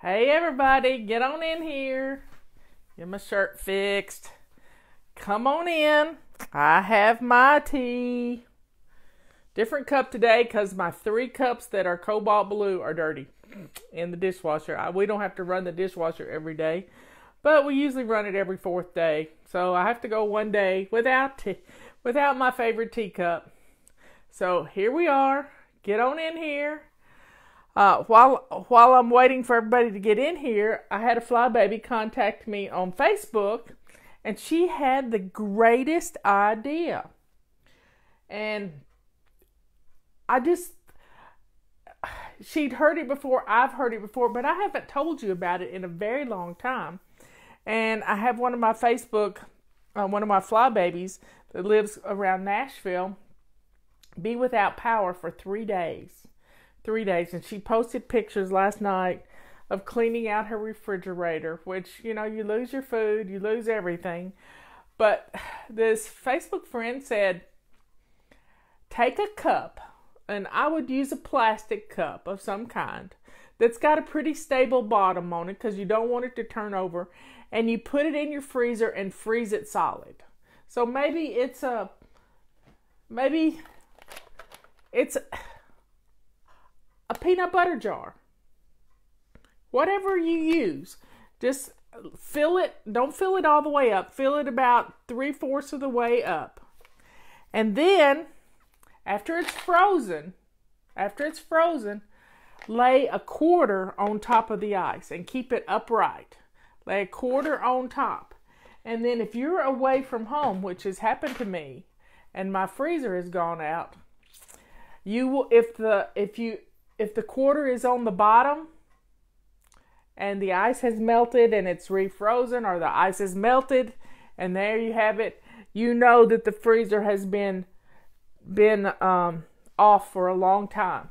Hey everybody, get on in here. Get my shirt fixed. Come on in. I have my tea. Different cup today because my 3 cups that are cobalt blue are dirty in the dishwasher. We don't have to run the dishwasher every day, but we usually run it every 4th day. So I have to go one day without my favorite teacup. So here we are. Get on in here. While I'm waiting for everybody to get in here, I had a flybaby contact me on Facebook, and she had the greatest idea. And she'd heard it before, I've heard it before, but I haven't told you about it in a very long time. And I have one of my flybabies that lives around Nashville be without power for 3 days. 3 days, and she posted pictures last night of cleaning out her refrigerator, which, you lose your food, you lose everything. But this Facebook friend said, take a cup, and I would use a plastic cup of some kind that's got a pretty stable bottom on it because you don't want it to turn over, and you put it in your freezer and freeze it solid. So maybe it's a peanut butter jar. Whatever you use, just fill it. Don't fill it all the way up. Fill it about 3/4 of the way up. And then, after it's frozen, lay a quarter on top of the ice and keep it upright. Lay a quarter on top. And then if you're away from home, which has happened to me, and my freezer has gone out, you will, if the quarter is on the bottom and the ice has melted and it's refrozen, or the ice is melted and there you have it, you know that the freezer has been off for a long time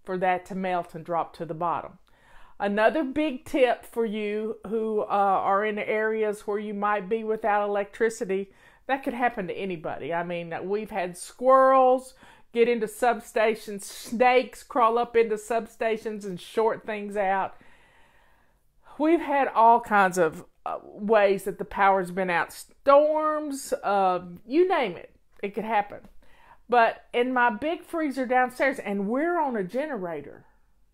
for that to melt and drop to the bottom. Another big tip for you who are in areas where you might be without electricity, that could happen to anybody. I mean, we've had squirrels get into substations, snakes crawl up into substations and short things out. We've had all kinds of ways that the power's been out. Storms, you name it, it could happen. But in my big freezer downstairs, and we're on a generator,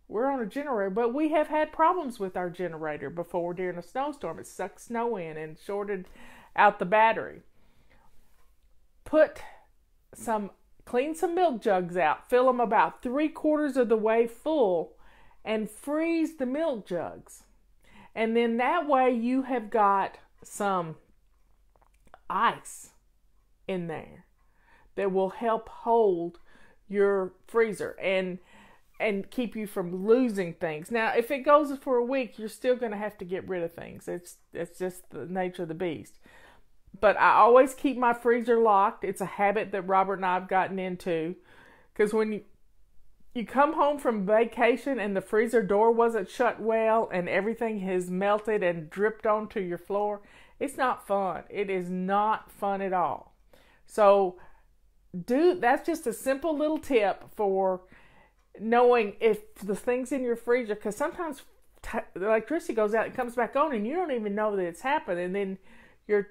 but we have had problems with our generator before during a snowstorm. It sucked snow in and shorted out the battery. Clean some milk jugs out, fill them about 3/4 of the way full, and freeze the milk jugs. And then that way you have got some ice in there that will help hold your freezer and keep you from losing things. Now, if it goes for a week, you're still going to have to get rid of things. It's just the nature of the beast. But I always keep my freezer locked. It's a habit that Robert and I have gotten into. Because when you come home from vacation and the freezer door wasn't shut well and everything has melted and dripped onto your floor, it's not fun. It is not fun at all. So that's just a simple little tip for knowing if the things in your freezer, because sometimes the electricity goes out and comes back on and you don't even know that it's happened, and then your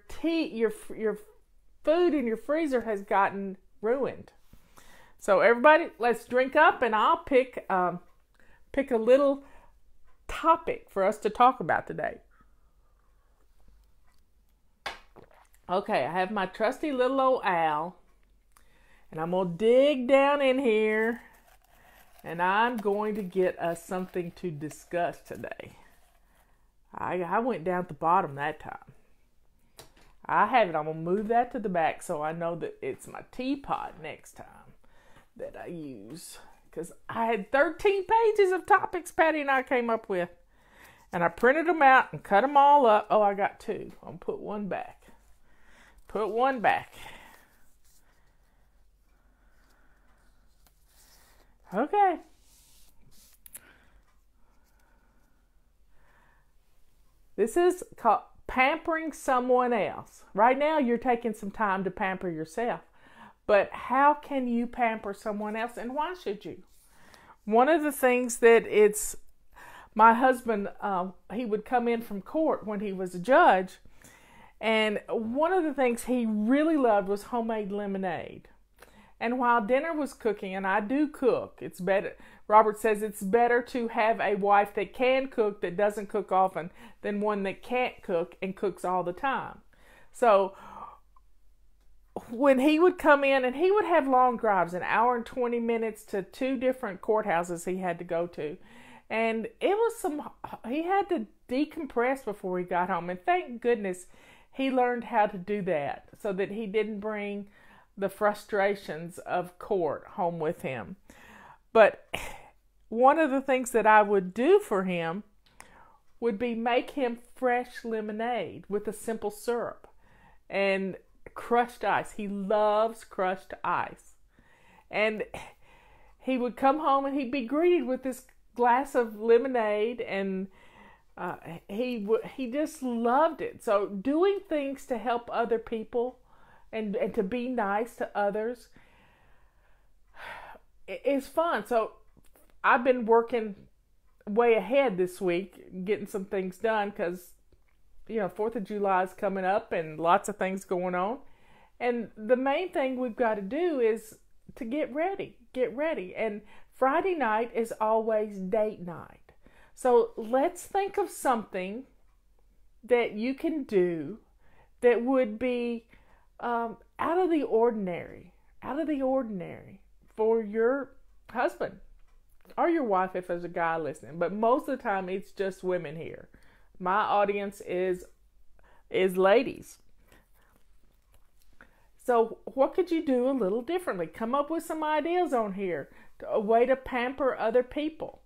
food in your freezer has gotten ruined. So everybody, let's drink up, and I'll pick a little topic for us to talk about today. Okay, I have my trusty little old owl, and I'm going to dig down in here, and I'm going to get us something to discuss today. I went down at the bottom that time. I have it. I'm going to move that to the back so I know that it's my teapot next time that I use. Because I had 13 pages of topics Patty and I came up with. And I printed them out and cut them all up. Oh, I got 2. I'm going to put one back. Put one back. Okay. This is called pampering someone else. Right now, you're taking some time to pamper yourself. But how can you pamper someone else, and why should you? One of the things that my husband, he would come in from court when he was a judge, and one of the things he really loved was homemade lemonade. And while dinner was cooking, and I do cook, it's better, Robert says it's better to have a wife that can cook, that doesn't cook often, than one that can't cook and cooks all the time. So when he would come in, and he would have long drives, an hour and 20 minutes to 2 different courthouses he had to go to. And it was he had to decompress before he got home. And thank goodness he learned how to do that so that he didn't bring the frustrations of court home with him. But one of the things that I would do for him would be make him fresh lemonade with a simple syrup and crushed ice. He loves crushed ice. And he would come home and he'd be greeted with this glass of lemonade, and he just loved it. So doing things to help other people and to be nice to others is fun. So I've been working way ahead this week, getting some things done because, 4th of July is coming up and lots of things going on. And the main thing we've got to do is to get ready. And Friday night is always date night. So let's think of something that you can do that would be out of the ordinary for your husband or your wife if there's a guy listening. But most of the time it's just women here. My audience is ladies. So what could you do a little differently? Come up with some ideas on here, a way to pamper other people.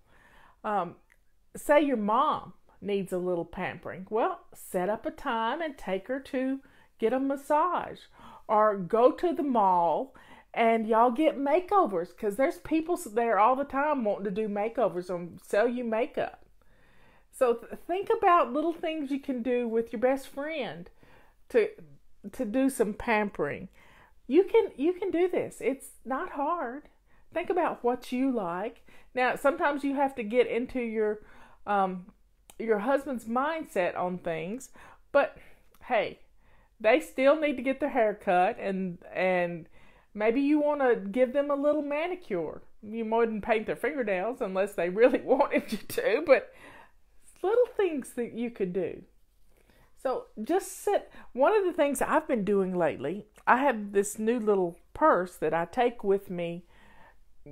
Say your mom needs a little pampering. Well, set up a time and take her to get a massage, or go to the mall and y'all get makeovers, because there's people there all the time wanting to do makeovers and sell you makeup. So think about little things you can do with your best friend to do some pampering. You can do this. It's not hard. Think about what you like. Now, sometimes you have to get into your husband's mindset on things, but hey, they still need to get their hair cut, and maybe you want to give them a little manicure. You wouldn't paint their fingernails unless they really wanted you to, but little things that you could do. So just one of the things I've been doing lately, I have this new little purse that I take with me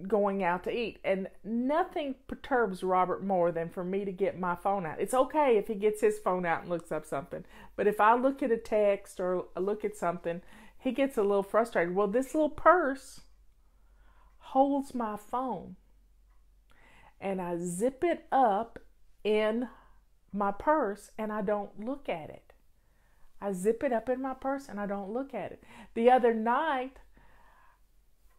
going out to eat, and nothing perturbs Robert more than for me to get my phone out. It's okay if he gets his phone out and looks up something, but if I look at a text or look at something, he gets a little frustrated. Well, this little purse holds my phone, and I zip it up in my purse and I don't look at it. I zip it up in my purse and I don't look at it. The other night,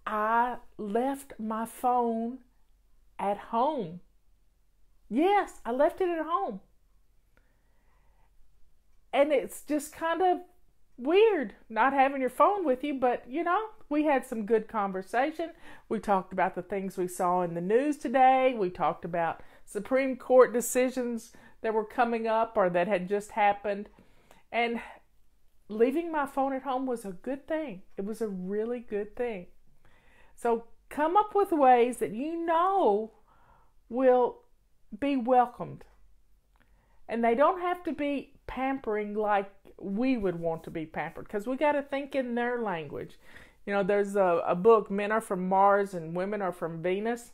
I left my phone at home. Yes, I left it at home. And it's just kind of weird not having your phone with you, but we had some good conversation. We talked about the things we saw in the news today. We talked about Supreme Court decisions that were coming up or that had just happened. And leaving my phone at home was a good thing. It was a really good thing. So come up with ways that will be welcomed. And they don't have to be pampering like we would want to be pampered, because we got to think in their language. There's a book, Men Are From Mars and Women Are From Venus.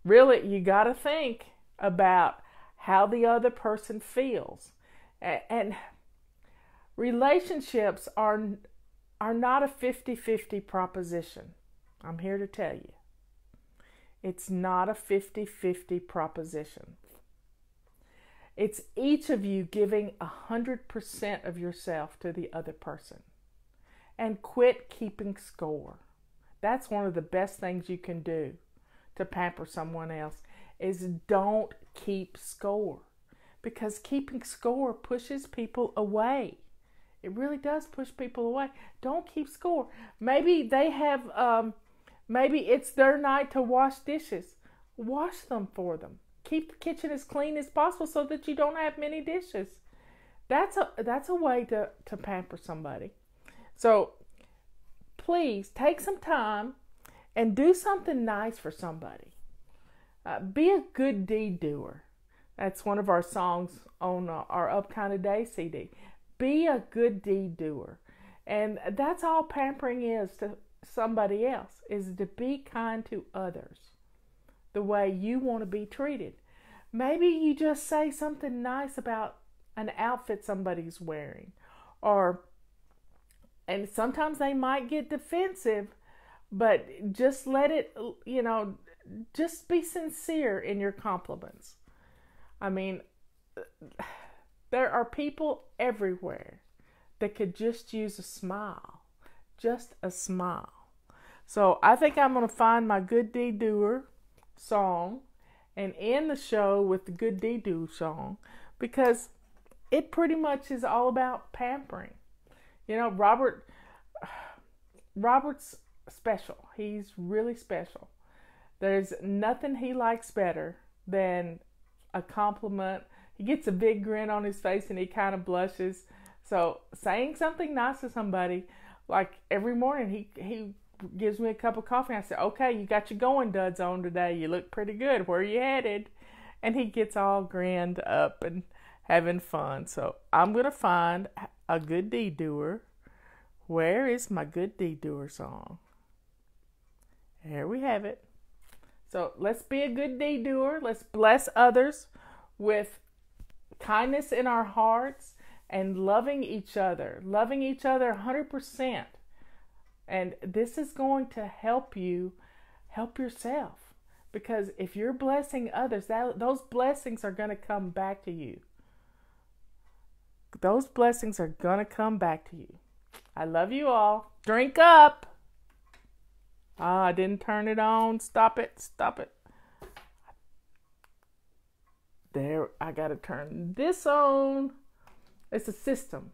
Really, you got to think about how the other person feels. And relationships are not a 50-50 proposition. I'm here to tell you. It's not a 50-50 proposition. It's each of you giving 100% of yourself to the other person. And quit keeping score. That's one of the best things you can do to pamper someone else, is don't keep score. Because keeping score pushes people away. It really does push people away. Don't keep score. Maybe they have, maybe it's their night to wash dishes. Wash them for them. keep the kitchen as clean as possible so that you don't have many dishes. That's a way to pamper somebody. So please take some time and do something nice for somebody. Be a good deed doer. That's one of our songs on our Up Kind of Day CD. Be a good deed doer. And that's all pampering is to somebody else, is to be kind to others the way you want to be treated. Maybe you just say something nice about an outfit somebody's wearing, and sometimes they might get defensive, but just let it, just be sincere in your compliments. I mean, there are people everywhere that could just use a smile, just a smile. So I think I'm going to find my Good Deed Doer song and end the show with the Good Deed Doer song, because it pretty much is all about pampering. Robert's special. He's really special. There's nothing he likes better than a compliment. He gets a big grin on his face and he kind of blushes. So saying something nice to somebody, like every morning he gives me a cup of coffee and I say, okay, you got your going duds on today. You look pretty good. Where are you headed? And he gets all grinned up and having fun. So I'm going to find a good deed doer. Where is my Good Deed Doer song? Here we have it. So let's be a good deed doer. Let's bless others with kindness in our hearts and loving each other 100%. And this is going to help you help yourself, because if you're blessing others, those blessings are going to come back to you. Those blessings are going to come back to you. I love you all. Drink up. I didn't turn it on. Stop it. There, I got to turn this on. It's a system.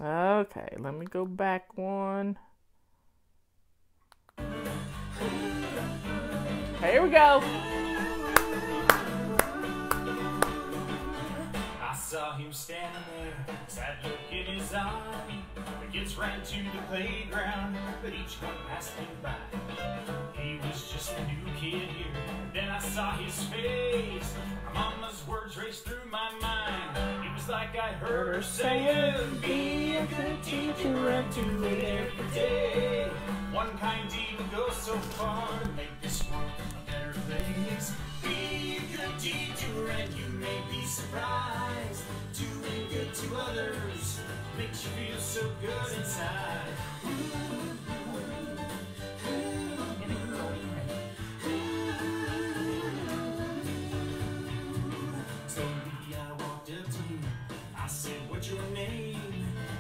Okay, let me go back one. Here we go. I saw him standing there, sad look in his eye. The kids ran to the playground, but each one passed him by. He was just a new kid here. Then I saw his face. My mama's words raced through my mind. It was like I heard her saying, be a good teacher and do it every day. One kind deed will go so far to make this world a better place. Be a good deed doer and you may be surprised. Doing good to others makes you feel so good inside. Slowly I walked up to him. I said, what's your name?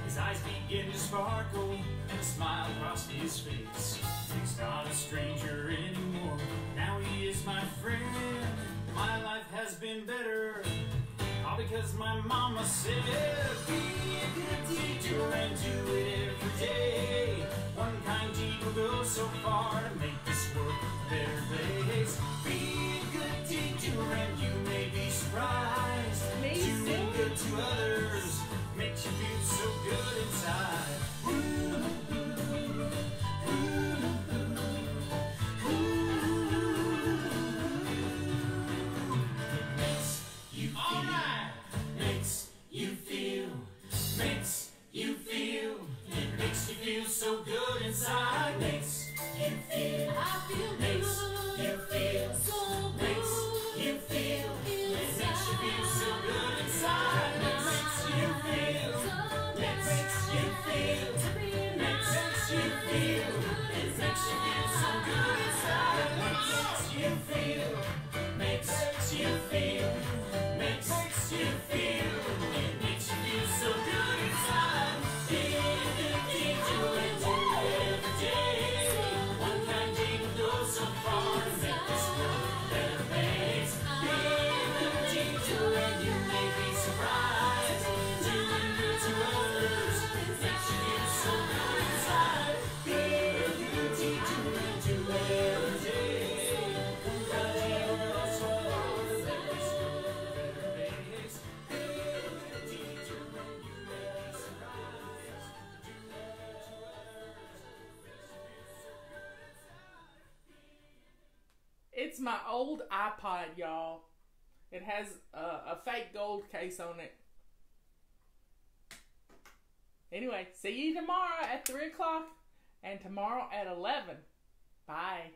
His eyes began to sparkle and a smile crossed his face. He's not a stranger anymore. Now he is my friend. My life has been better, all because my mama said, be a good deed doer and do it every day. One kind deed will go so far to make this world a better place. Be a good deed doer and you may be surprised. Doing good to others makes you feel so good inside. So good inside, makes you feel, makes you feel, so makes you feel, it makes you feel so good inside, makes you feel, makes you feel, makes you feel, it makes you feel so good inside, makes you feel, makes you feel, makes you feel, it makes you feel so good inside. So It's my old iPod, y'all. It has a fake gold case on it. Anyway, see you tomorrow at 3 o'clock and tomorrow at 11. Bye.